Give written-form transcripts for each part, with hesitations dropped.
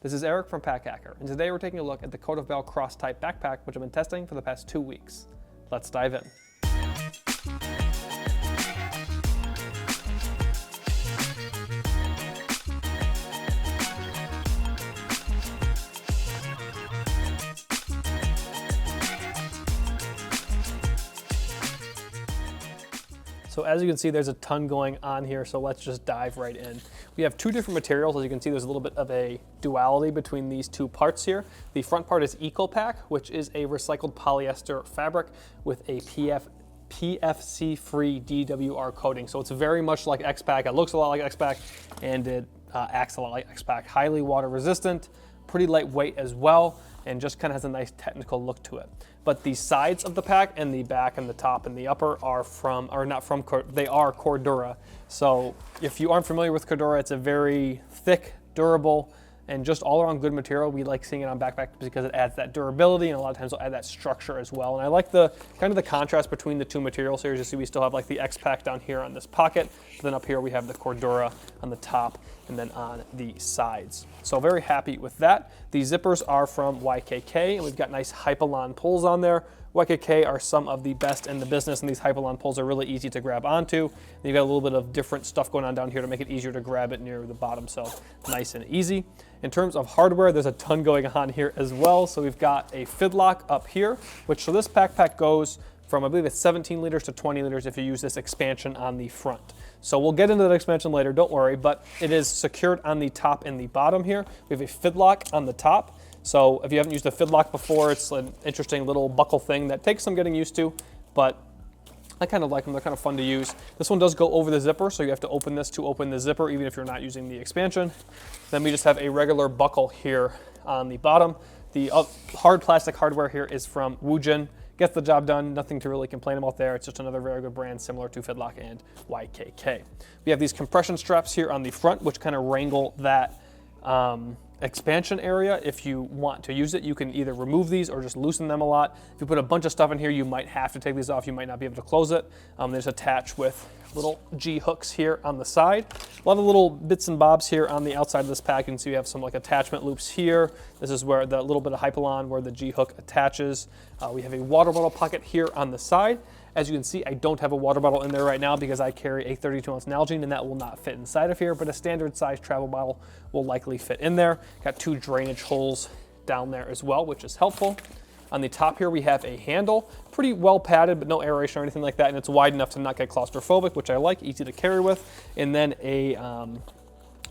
This is Eric from Pack Hacker, and today we're taking a look at the CODEOFBELL X-TYPE Backpack, which I've been testing for the past 2 weeks. Let's dive in. So as you can see, there's a ton going on here, so let's just dive right in. We have two different materials. As you can see, there's a little bit of a duality between these two parts here. The front part is EcoPack, which is a recycled polyester fabric with a PFC-free DWR coating. So it's very much like X-Pack. It looks a lot like X-Pack, and it acts a lot like X-Pack. Highly water resistant, pretty lightweight as well, and just kind of has a nice technical look to it. But the sides of the pack and the back and the top and the upper are they are Cordura. So if you aren't familiar with Cordura, it's a very thick, durable, and just all around good material. We like seeing it on backpacks because it adds that durability, and a lot of times it'll add that structure as well. And I like the kind of the contrast between the two materials here. As you see, we still have like the X-Pack down here on this pocket, but then up here we have the Cordura on the top and then on the sides. So very happy with that. The zippers are from YKK, and we've got nice Hypalon pulls on there. YKK are some of the best in the business, and these Hypalon pulls are really easy to grab onto. And you've got a little bit of different stuff going on down here to make it easier to grab it near the bottom, so nice and easy. In terms of hardware, there's a ton going on here as well. So we've got a fidlock up here, so this backpack goes from, I believe it's 17 liters to 20 liters if you use this expansion on the front. So we'll get into that expansion later, don't worry, but it is secured on the top and the bottom here. We have a fidlock on the top. So if you haven't used a fidlock before, it's an interesting little buckle thing that takes some getting used to, but I kind of like them. They're kind of fun to use. This one does go over the zipper, so you have to open this to open the zipper, even if you're not using the expansion. Then we just have a regular buckle here on the bottom. The hard plastic hardware here is from Woojin. Gets the job done, nothing to really complain about there. It's just another very good brand similar to Fidlock and YKK. We have these compression straps here on the front, which kind of wrangle that expansion area. If you want to use it, you can either remove these or just loosen them a lot. If you put a bunch of stuff in here, you might have to take these off. You might not be able to close it. They just attach with little G hooks here on the side. A lot of little bits and bobs here on the outside of this pack. You can see we have some like attachment loops here. This is where the little bit of Hypalon where the G hook attaches. We have a water bottle pocket here on the side. As you can see, I don't have a water bottle in there right now because I carry a 32-ounce Nalgene, and that will not fit inside of here, but a standard size travel bottle will likely fit in there. Got two drainage holes down there as well, which is helpful. On the top here, we have a handle, pretty well padded, but no aeration or anything like that, and it's wide enough to not get claustrophobic, which I like, easy to carry with. And then a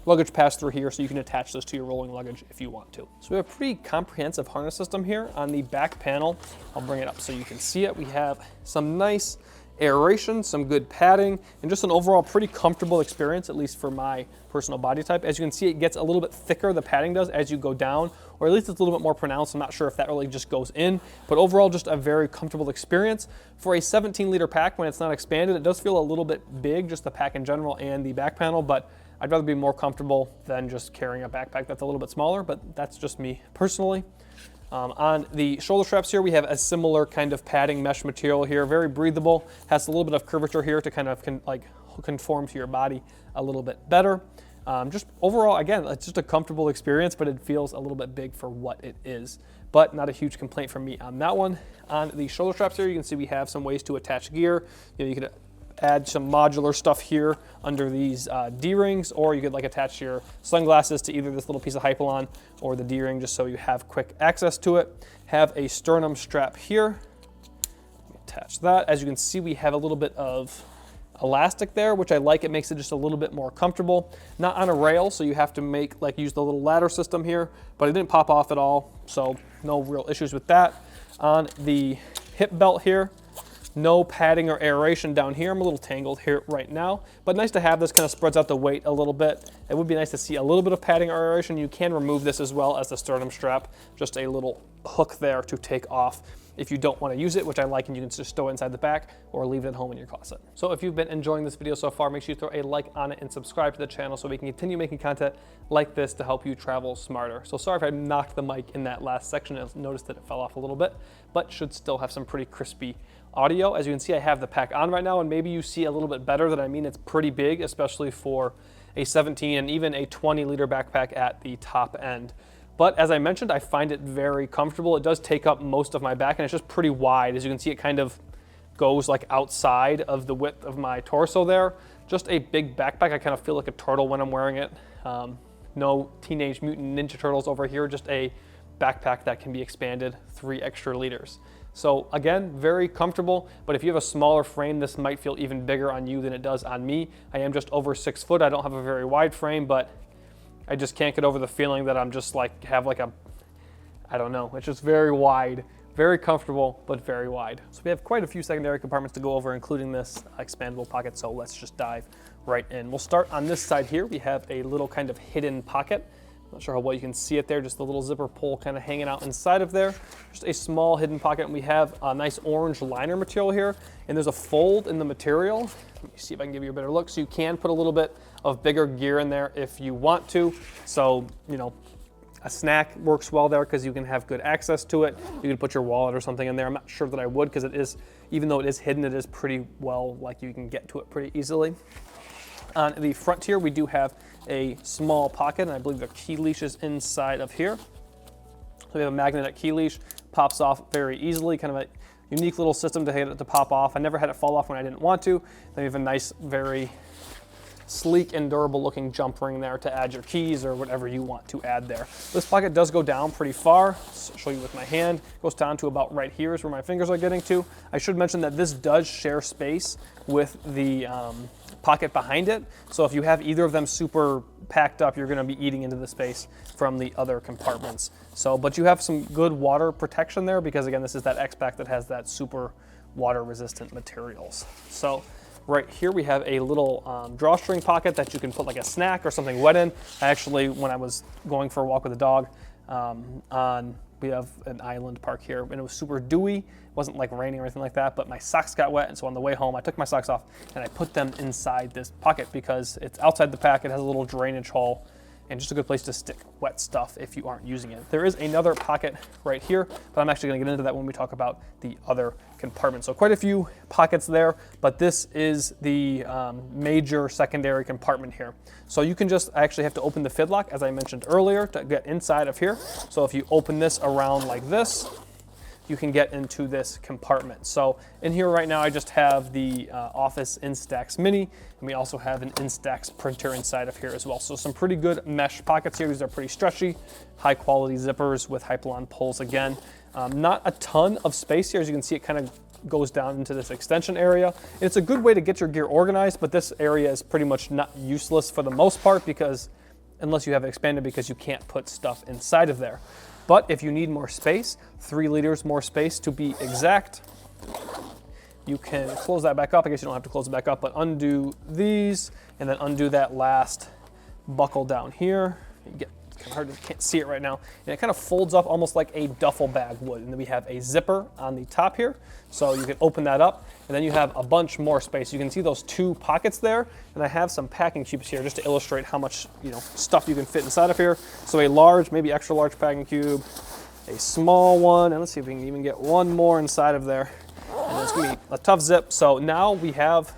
luggage pass-through here, so you can attach this to your rolling luggage if you want to. So we have a pretty comprehensive harness system here. On the back panel, I'll bring it up so you can see it. We have some nice aeration, some good padding, and just an overall pretty comfortable experience, at least for my personal body type. As you can see, it gets a little bit thicker, the padding does, as you go down, or at least it's a little bit more pronounced. I'm not sure if that really just goes in, but overall just a very comfortable experience. For a 17-liter pack, when it's not expanded, it does feel a little bit big, just the pack in general and the back panel, but I'd rather be more comfortable than just carrying a backpack that's a little bit smaller, but that's just me personally. On the shoulder straps here, we have a similar kind of padding mesh material here, very breathable, has a little bit of curvature here to kind of conform to your body a little bit better. Just overall, again, it's just a comfortable experience, but it feels a little bit big for what it is, but not a huge complaint from me on that one. On the shoulder straps here, you can see we have some ways to attach gear. You could add some modular stuff here under these D-rings, or you could like attach your sunglasses to either this little piece of Hypalon or the D-ring just so you have quick access to it. Have a sternum strap here. Let me attach that. As you can see, we have a little bit of elastic there, which I like. It makes it just a little bit more comfortable. Not on a rail, so you have to use the little ladder system here, but it didn't pop off at all, so no real issues with that. On the hip belt here, no padding or aeration down here. I'm a little tangled here right now, but nice to have this. Kind of spreads out the weight a little bit. It would be nice to see a little bit of padding or aeration. You can remove this as well as the sternum strap, just a little hook there to take off if you don't want to use it, which I like, and you can just stow it inside the back or leave it at home in your closet. So if you've been enjoying this video so far, make sure you throw a like on it and subscribe to the channel so we can continue making content like this to help you travel smarter. So sorry if I knocked the mic in that last section. I noticed that it fell off a little bit, but should still have some pretty crispy audio. As you can see, I have the pack on right now, and maybe you see a little bit better that I mean it's pretty big, especially for a 17 and even a 20 liter backpack at the top end. But as I mentioned, I find it very comfortable. It does take up most of my back, and it's just pretty wide. As you can see, it kind of goes like outside of the width of my torso there. Just a big backpack. I kind of feel like a turtle when I'm wearing it. No Teenage Mutant Ninja Turtles over here, just a backpack that can be expanded 3 extra liters. So again, very comfortable, but if you have a smaller frame, this might feel even bigger on you than it does on me. I am just over 6 foot. I don't have a very wide frame, but I just can't get over the feeling that I'm just like, have like a, I don't know, it's just very wide, very comfortable, but very wide. So we have quite a few secondary compartments to go over, including this expandable pocket, so let's just dive right in. We'll start on this side here. We have a little kind of hidden pocket. Not sure how well you can see it there, just the little zipper pull kind of hanging out inside of there. Just a small hidden pocket, and we have a nice orange liner material here, and there's a fold in the material. Let me see if I can give you a better look. So you can put a little bit of bigger gear in there if you want to. So, you know, a snack works well there because you can have good access to it. You can put your wallet or something in there. I'm not sure that I would, because it is, even though it is hidden, it is pretty well, like you can get to it pretty easily. On the front here, we do have a small pocket, and I believe the key leash is inside of here. So we have a magnetic key leash, pops off very easily, kind of a unique little system to get it to pop off. I never had it fall off when I didn't want to. Then we have a nice, very sleek and durable looking jump ring there to add your keys or whatever you want to add there. This pocket does go down pretty far. I'll show you with my hand. It goes down to about right here is where my fingers are getting to. I should mention that this does share space with the pocket behind it. So if you have either of them super packed up, you're going to be eating into the space from the other compartments. So, but you have some good water protection there because again, this is that X-Pack that has that super water resistant materials. So right here we have a little drawstring pocket that you can put like a snack or something wet in. I actually, when I was going for a walk with the dog, we have an island park here, and it was super dewy. It wasn't like raining or anything like that, but my socks got wet, and so on the way home, I took my socks off and I put them inside this pocket because it's outside the pack. It has a little drainage hole and just a good place to stick wet stuff if you aren't using it. There is another pocket right here, but I'm actually gonna get into that when we talk about the other compartment. So quite a few pockets there, but this is the major secondary compartment here. So you can just actually have to open the fidlock, as I mentioned earlier, to get inside of here. So if you open this around like this, you can get into this compartment. So in here right now, I just have the Office Instax Mini, and we also have an Instax printer inside of here as well. So some pretty good mesh pockets here. These are pretty stretchy, high quality zippers with Hypalon pulls again. Not a ton of space here. As you can see, it kind of goes down into this extension area. And it's a good way to get your gear organized, but this area is pretty much not useless for the most part because unless you have it expanded, because you can't put stuff inside of there. But if you need more space, 3 liters more space to be exact, you can close that back up. I guess you don't have to close it back up, but undo these and then undo that last buckle down here. You get kind of hard, you can't see it right now. And it kind of folds up almost like a duffel bag would. And then we have a zipper on the top here. So you can open that up and then you have a bunch more space. You can see those 2 pockets there. And I have some packing cubes here just to illustrate how much, you know, stuff you can fit inside of here. So a large, maybe extra large packing cube, a small one, and let's see if we can even get one more inside of there. And it's gonna be a tough zip. So now we have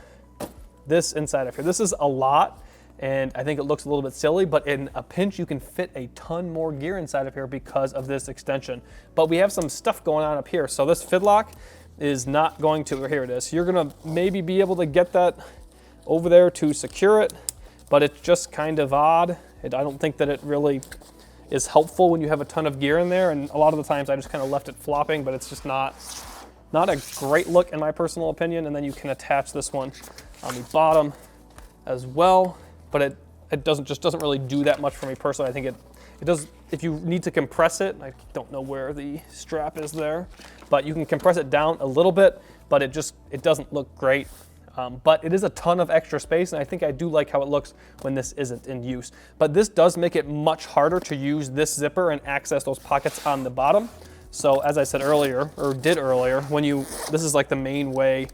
this inside of here. This is a lot. And I think it looks a little bit silly, but in a pinch, you can fit a ton more gear inside of here because of this extension. But we have some stuff going on up here. So this fidlock is not going to, here it is. You're gonna maybe be able to get that over there to secure it, but it's just kind of odd. I don't think that it really is helpful when you have a ton of gear in there. And a lot of the times I just kind of left it flopping, but it's just not a great look in my personal opinion. And then you can attach this one on the bottom as well. But it doesn't really do that much for me personally. I think it does, if you need to compress it, I don't know where the strap is there, but you can compress it down a little bit, but it doesn't look great. But it is a ton of extra space, and I think I do like how it looks when this isn't in use. But this does make it much harder to use this zipper and access those pockets on the bottom. So as I said earlier, or did earlier, this is like the main way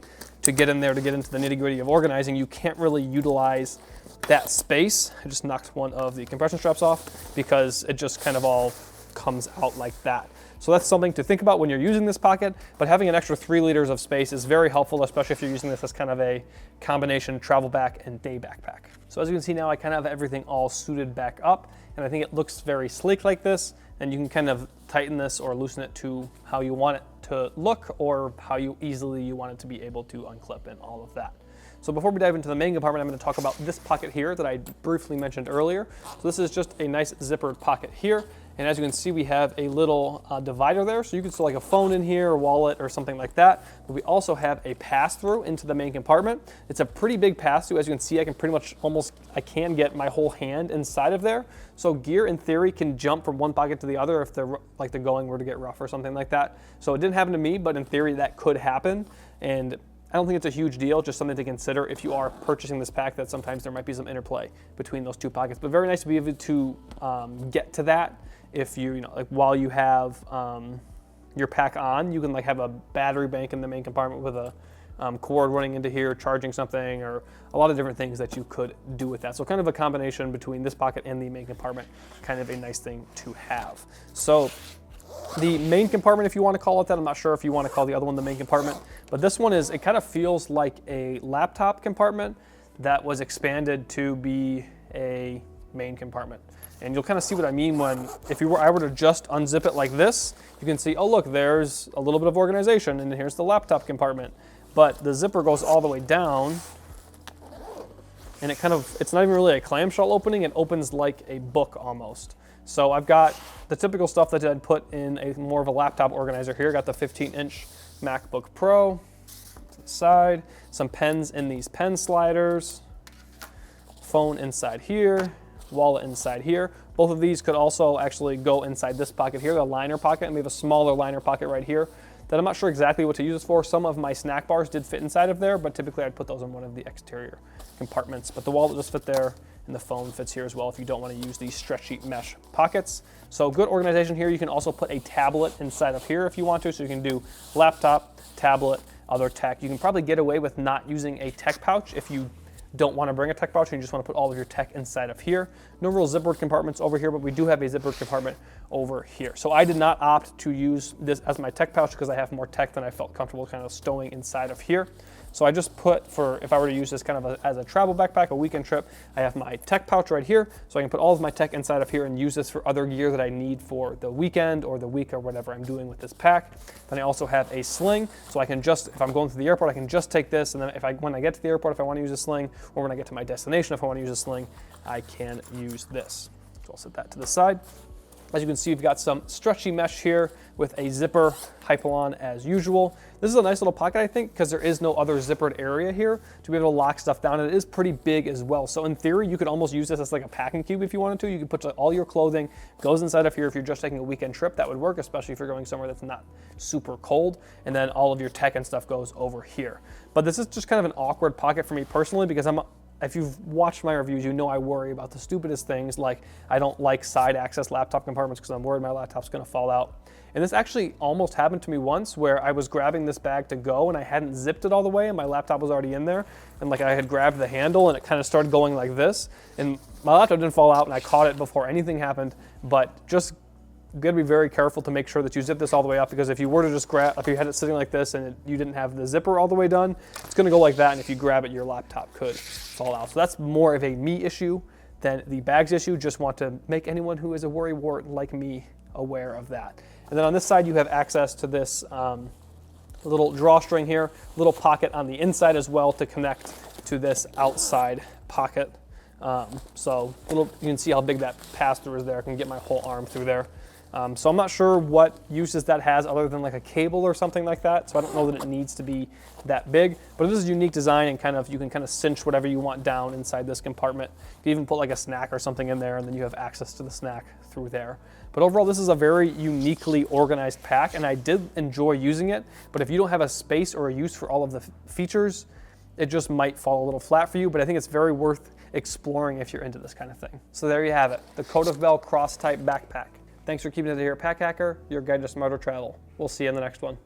to get in there, to get into the nitty-gritty of organizing. You can't really utilize that space. I just knocked one of the compression straps off because it just kind of all comes out like that. So that's something to think about when you're using this pocket, but having an extra 3 liters of space is very helpful, especially if you're using this as kind of a combination travel back and day backpack. So as you can see now, I kind of have everything all suited back up, and I think it looks very sleek like this, and you can kind of tighten this or loosen it to how you want it to look or how easily you want it to be able to unclip and all of that. So before we dive into the main compartment, I'm going to talk about this pocket here that I briefly mentioned earlier. So this is just a nice zippered pocket here. And as you can see, we have a little divider there. So you can still like a phone in here, or wallet or something like that. But we also have a pass-through into the main compartment. It's a pretty big pass-through. As you can see, I can pretty much I can get my whole hand inside of there. So gear in theory can jump from one pocket to the other if the going were to get rough or something like that. So it didn't happen to me, but in theory that could happen. And I don't think it's a huge deal, just something to consider if you are purchasing this pack, that sometimes there might be some interplay between those two pockets. But very nice to be able to get to that. If you know, like while you have your pack on, you can like have a battery bank in the main compartment with a cord running into here, charging something, or a lot of different things that you could do with that. So kind of a combination between this pocket and the main compartment, kind of a nice thing to have. So the main compartment, if you want to call it that, I'm not sure if you want to call the other one the main compartment, but this one is, it kind of feels like a laptop compartment that was expanded to be a main compartment. And you'll kind of see what I mean when, I were to just unzip it like this, you can see, oh look, there's a little bit of organization, and here's the laptop compartment. But the zipper goes all the way down, and it's not even really a clamshell opening, it opens like a book almost. So I've got the typical stuff that I'd put in more of a laptop organizer here. Got the 15-inch MacBook Pro to the side, some pens in these pen sliders, phone inside here, wallet inside here. Both of these could also actually go inside this pocket here, the liner pocket, and we have a smaller liner pocket right here that I'm not sure exactly what to use this for. Some of my snack bars did fit inside of there, but typically I'd put those in one of the exterior compartments. But the wallet just fit there, and the phone fits here as well if you don't want to use these stretchy mesh pockets. So good organization here. You can also put a tablet inside of here if you want to, so you can do laptop, tablet, other tech. You can probably get away with not using a tech pouch if you don't want to bring a tech pouch and you just want to put all of your tech inside of here. No real zippered compartments over here, but we do have a zippered compartment over here. So I did not opt to use this as my tech pouch because I have more tech than I felt comfortable kind of stowing inside of here. So I just put, if I were to use this kind of as a travel backpack, a weekend trip, I have my tech pouch right here, so I can put all of my tech inside of here and use this for other gear that I need for the weekend or the week or whatever I'm doing with this pack. Then I also have a sling, so I can just, if I'm going to the airport, I can just take this, and then when I get to the airport, if I want to use a sling, or when I get to my destination, if I want to use a sling, I can use this. So I'll set that to the side. As you can see, we've got some stretchy mesh here with a zipper hypalon as usual. This is a nice little pocket, I think, because there is no other zippered area here to be able to lock stuff down. And it is pretty big as well. So in theory, you could almost use this as like a packing cube if you wanted to. You could put all your clothing, goes inside of here. If you're just taking a weekend trip, that would work, especially if you're going somewhere that's not super cold. And then all of your tech and stuff goes over here. But this is just kind of an awkward pocket for me personally, because if you've watched my reviews, you know I worry about the stupidest things, like I don't like side access laptop compartments because I'm worried my laptop's gonna fall out. And this actually almost happened to me once, where I was grabbing this bag to go and I hadn't zipped it all the way and my laptop was already in there. And like I had grabbed the handle and it kind of started going like this. And my laptop didn't fall out and I caught it before anything happened. But just gotta be very careful to make sure that you zip this all the way up, because if you were to just grab, if you had it sitting like this and you didn't have the zipper all the way done, it's gonna go like that, and if you grab it, your laptop could fall out. So that's more of a me issue than the bags issue. Just want to make anyone who is a worrywart like me aware of that. And then on this side, you have access to this little drawstring here, little pocket on the inside as well to connect to this outside pocket. So you can see how big that pass-through is there. I can get my whole arm through there. So I'm not sure what uses that has other than like a cable or something like that. So I don't know that it needs to be that big, but it is a unique design, and you can kind of cinch whatever you want down inside this compartment. You can even put like a snack or something in there, and then you have access to the snack through there. But overall, this is a very uniquely organized pack, and I did enjoy using it. But if you don't have a space or a use for all of the features, it just might fall a little flat for you. But I think it's very worth exploring if you're into this kind of thing. So there you have it, the CODEOFBELL X-TYPE Backpack. Thanks for keeping it here at Pack Hacker, your guide to smarter travel. We'll see you in the next one.